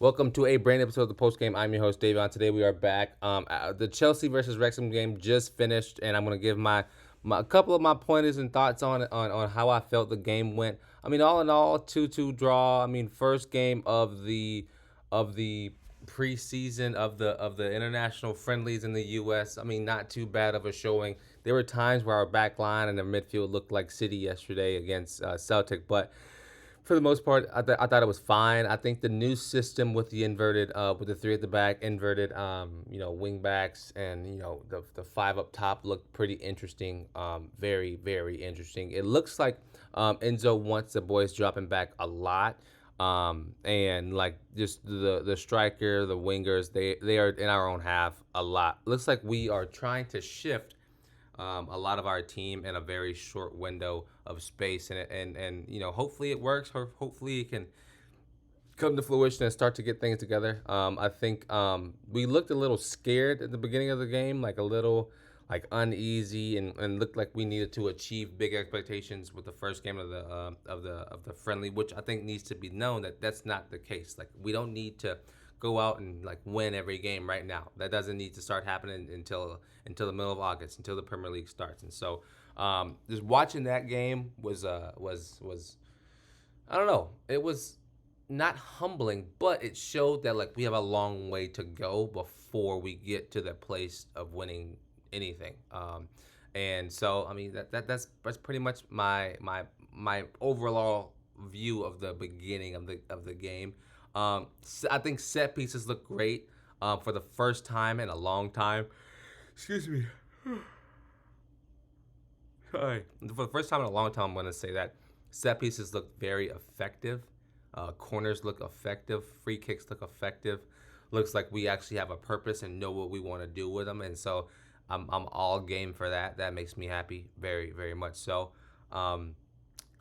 Welcome to a brand new episode of the Post Game. I'm your host Davion. Today we are back. The Chelsea versus Wrexham game just finished, and I'm gonna give my a couple of my pointers and thoughts on how I felt the game went. I mean, all in all, 2-2 draw. I mean, first game of the preseason of the international friendlies in the U.S. I mean, not too bad of a showing. There were times where our back line and the midfield looked like City yesterday against Celtic, but for the most part, I thought it was fine. I think the new system with the inverted, with the three at the back, inverted, wing backs, and the five up top looked pretty interesting. Very, very interesting. It looks like Enzo wants the boys dropping back a lot. And like just the striker, the wingers, they are in our own half a lot. Looks like we are trying to shift a lot of our team in a very short window of space, and hopefully it works. Hopefully it can come to fruition and start to get things together. I think we looked a little scared at the beginning of the game, like a little like uneasy, and looked like we needed to achieve big expectations with the first game of the friendly, which I think needs to be known that that's not the case. Like we don't need to go out and like win every game right now. That doesn't need to start happening until the middle of August, until the Premier League starts. And so, just watching that game was I don't know. It was not humbling, but it showed that like we have a long way to go before we get to the place of winning anything. And so I mean that's pretty much my overall view of the beginning of the game. I think set pieces look great for the first time in a long time. Excuse me. Sorry. For the first time in a long time, I'm going to say that set pieces look very effective. Corners look effective. Free kicks look effective. Looks like we actually have a purpose and know what we want to do with them. And so I'm all game for that. That makes me happy, very, very much so. Um,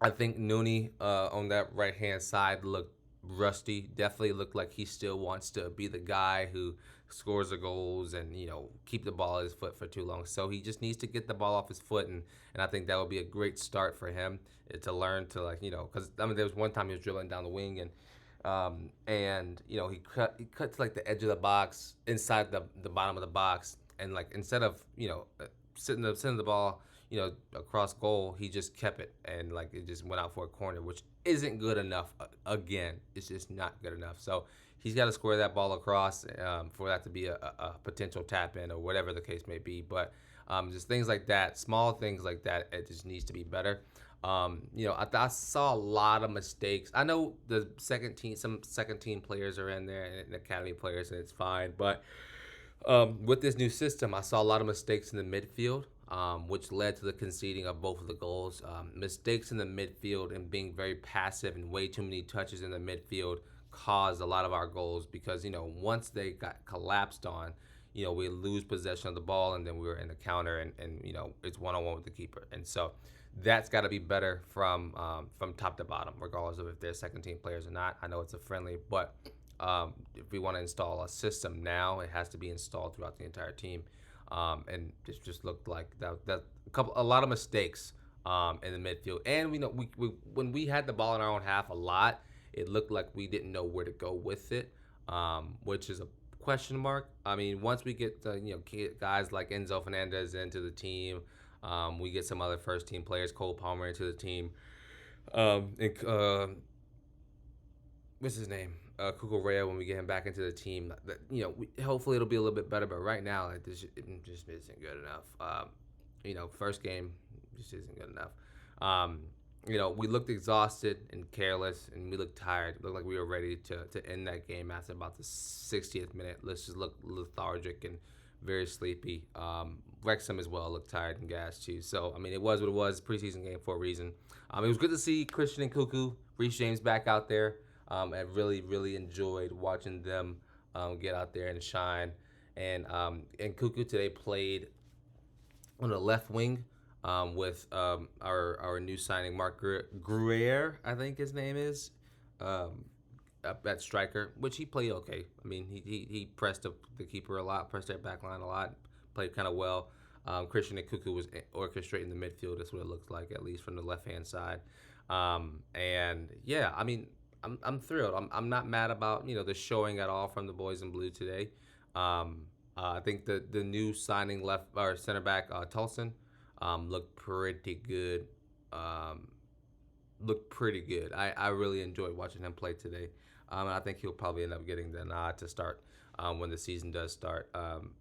I think Nooney on that right hand side looked rusty. Definitely looked like he still wants to be the guy who scores the goals and keep the ball at his foot for too long. So he just needs to get the ball off his foot, and I think that would be a great start for him to learn to because I mean there was one time he was dribbling down the wing and he cut to like the edge of the box inside the bottom of the box, and like instead of sending the ball across goal, he just kept it and like it just went out for a corner, which isn't good enough. Again, it's just not good enough. So he's got to square that ball across for that to be a potential tap in or whatever the case may be. But just things like that, small things like that, it just needs to be better. I saw a lot of mistakes. I know some second team players are in there and academy players, and it's fine. But with this new system, I saw a lot of mistakes in the midfield, which led to the conceding of both of the goals. Mistakes in the midfield and being very passive and way too many touches in the midfield caused a lot of our goals because once they got collapsed on, we lose possession of the ball and then we were in the counter and it's one on one with the keeper, and so that's got to be better from top to bottom, regardless of if they're second team players or not. I know it's a friendly, but if we want to install a system now, it has to be installed throughout the entire team. And it just looked like a lot of mistakes in the midfield. And we when we had the ball in our own half a lot, it looked like we didn't know where to go with it, which is a question mark. I mean, once we get guys like Enzo Fernandez into the team, we get some other first team players, Cole Palmer into the team. And, what's his name? Kukurea, when we get him back into the team, hopefully it'll be a little bit better. But right now, like, this it just isn't good enough. First game just isn't good enough. We looked exhausted and careless, and we looked tired. It looked like we were ready to end that game after about the 60th minute. Let's just look lethargic and very sleepy. Wrexham as well looked tired and gassed too. So I mean, it was what it was. Preseason game for a reason. It was good to see Christian and Cuckoo, Reece James back out there. I really, really enjoyed watching them get out there and shine. And Cuckoo today played on the left wing with our new signing Mark Gruyer, I think his name is, up at striker, which he played okay. I mean, he pressed the keeper a lot, pressed their back line a lot, played kind of well. Christian and Cuckoo was orchestrating the midfield. That's what it looks like, at least from the left hand side. And yeah, I mean, I'm thrilled. I'm not mad about the showing at all from the boys in blue today. Um, I think the new signing left or center back Tulson looked pretty good. Um, Looked pretty good. I really enjoyed watching him play today. And I think he'll probably end up getting the nod to start when the season does start.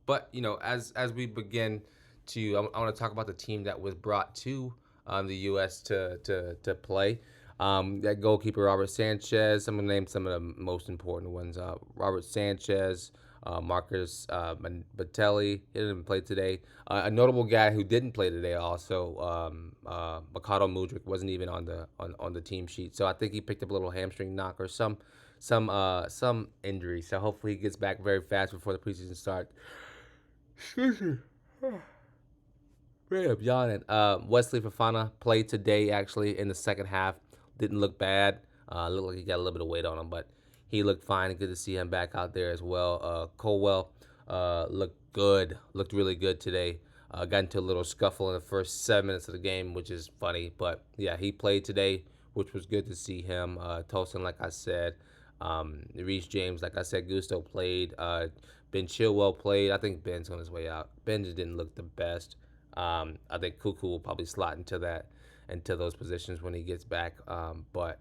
But as we begin to, I want to talk about the team that was brought to the U.S. to play. That goalkeeper Robert Sanchez. I'm gonna name some of the most important ones. Robert Sanchez, Marcus Batelli. He didn't play today. A notable guy who didn't play today also, Mikado Mudrik wasn't even on the team sheet. So I think he picked up a little hamstring knock or some injury. So hopefully he gets back very fast before the preseason starts. Excuse me. Really, I'm yawning. Wesley Fofana played today actually in the second half. Didn't look bad. Looked like he got a little bit of weight on him, but he looked fine. Good to see him back out there as well. Colwell looked good. Looked really good today. Got into a little scuffle in the first 7 minutes of the game, which is funny. But yeah, he played today, which was good to see him. Tolson, like I said. Reece James, like I said, Gusto played. Ben Chilwell played. I think Ben's on his way out. Ben just didn't look the best. I think Cuckoo will probably slot into those positions when he gets back. But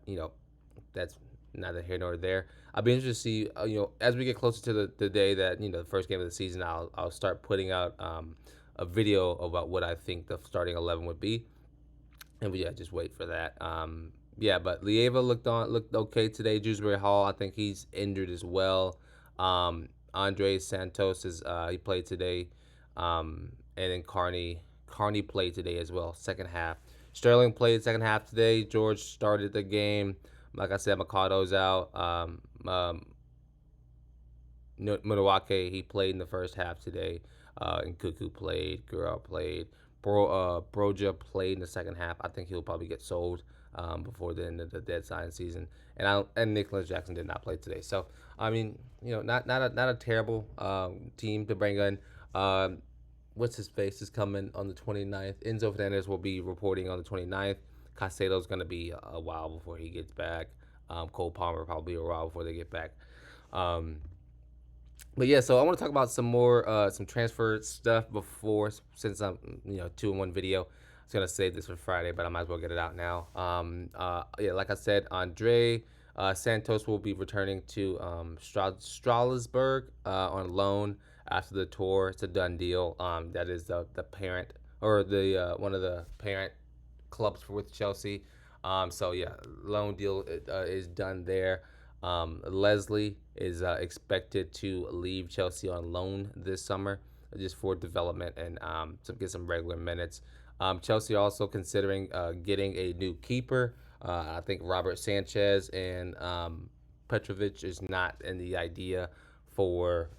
that's neither here nor there. I'll be interested to see as we get closer to the day that the first game of the season. I'll start putting out a video about what I think the starting 11 would be, and just wait for that. Yeah, but Lieva looked okay today. Dewsbury Hall, I think he's injured as well. Andre Santos he played today, and then Carney played today as well. Second half, Sterling played second half today. George started the game. Like I said, Mikado's out. Mutawake, he played in the first half today. And Cuckoo played. Gurao played. Broja played in the second half. I think he'll probably get sold before the end of the dead sign season. And Nicholas Jackson did not play today. So I mean, not a terrible team to bring in. What's his face is coming on the 29th. Enzo Fernandez will be reporting on the 29th. Caicedo's going to be a while before he gets back. Cole Palmer probably a while before they get back. But yeah, so I want to talk about some transfer stuff before, since I'm 2-in-1 video. I was gonna save this for Friday, but I might as well get it out now. Yeah, like I said, Andre Santos will be returning to Strasbourg on loan after the tour. It's a done deal. That is the parent, or the one of the parent clubs with Chelsea. So yeah, loan deal is done there. Leslie is expected to leave Chelsea on loan this summer, just for development and to get some regular minutes. Chelsea also considering getting a new keeper. I think Robert Sanchez and Petrovic is not in the idea for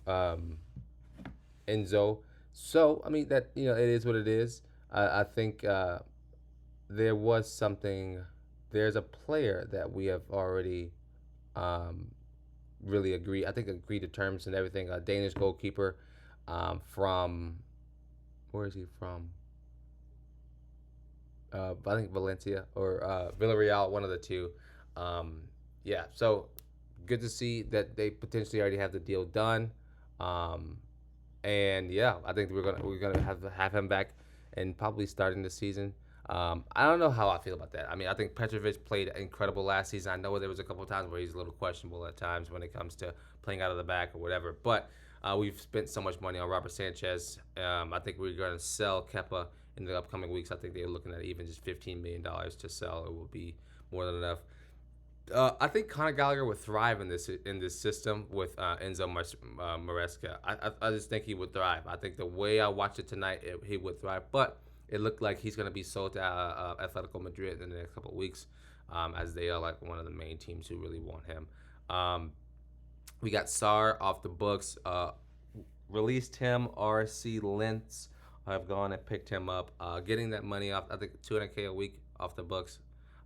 Enzo. So I mean that it is what it is. I think there was something. There's a player that we have already really agreed to terms and everything. A Danish goalkeeper from, where is he from? I think Valencia or Villarreal, one of the two. Yeah, so good to see that they potentially already have the deal done. And yeah, I think we're gonna have him back and probably starting the season. I don't know how I feel about that. I mean, I think Petrovic played incredible last season. I know there was a couple of times where he's a little questionable at times when it comes to playing out of the back or whatever. But we've spent so much money on Robert Sanchez. I think we're going to sell Kepa in the upcoming weeks. I think they're looking at even just $15 million to sell. It will be more than enough. I think Conor Gallagher would thrive in this system with Enzo Maresca. I just think he would thrive. I think the way I watched it tonight, he would thrive. But it looked like he's going to be sold to Atletico Madrid in the next couple of weeks, as they are like one of the main teams who really want him. We got Sarr off the books. Released him. RC Lentz have gone and picked him up. Getting that money off, I think $200K a week off the books.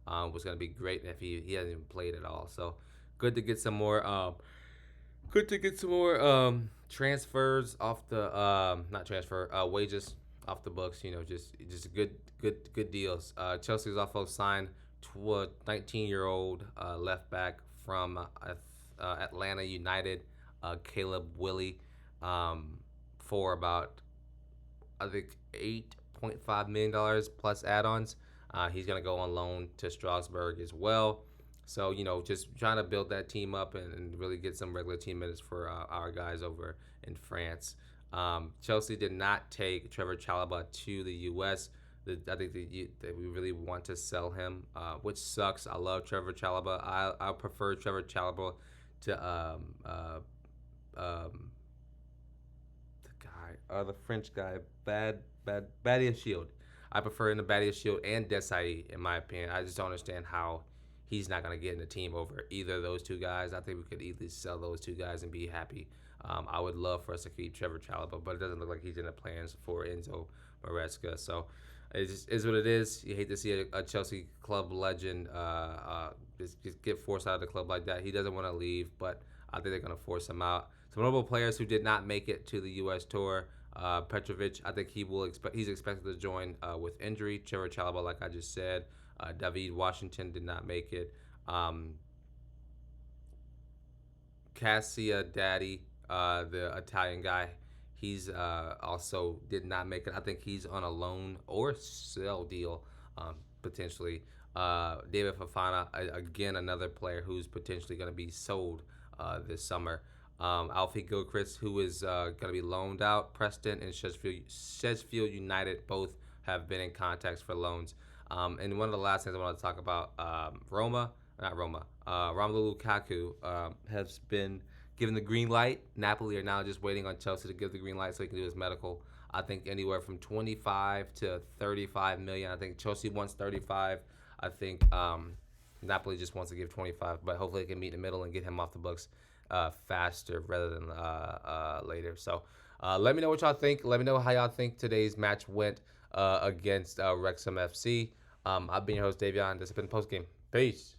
Was going to be great if he hasn't even played at all. So good to get some more. Good to get some more transfers off the not transfer wages off the books. Just good deals. Chelsea's also signed to a 19-year-old left back from Atlanta United, Caleb Willie, for about I think $8.5 million plus add-ons. He's gonna go on loan to Strasbourg as well. So just trying to build that team up and really get some regular team minutes for our guys over in France. Chelsea did not take Trevor Chalobah to the U.S. I think that we really want to sell him, which sucks. I love Trevor Chalobah. I prefer Trevor Chalobah to the guy, the French guy, Badia Shield. I prefer him to Badia Shield and Desai, in my opinion. I just don't understand how he's not going to get in the team over either of those two guys. I think we could easily sell those two guys and be happy. I would love for us to keep Trevor Chalobah, but it doesn't look like he's in the plans for Enzo Maresca. So it just is what it is. You hate to see a Chelsea club legend just get forced out of the club like that. He doesn't want to leave, but I think they're going to force him out. Some notable players who did not make it to the U.S. tour. Petrovic, I think he's expected to join with injury. Trevor Chalobah, like I just said. David Washington did not make it. Cassia Daddy, the Italian guy, he's also did not make it. I think he's on a loan or sell deal, potentially. David Fofana, again, another player who's potentially going to be sold this summer. Alfie Gilchrist, who is going to be loaned out. Preston and Sheffield United both have been in contacts for loans. And one of the last things I want to talk about, Romelu Lukaku has been given the green light. Napoli are now just waiting on Chelsea to give the green light so he can do his medical. I think anywhere from 25 to 35 million. I think Chelsea wants 35. I think Napoli just wants to give 25, but hopefully they can meet in the middle and get him off the books faster rather than later. So let me know what y'all think. Let me know how y'all think today's match went against Wrexham FC. I've been your host, Davion. This has been Postgame. Peace.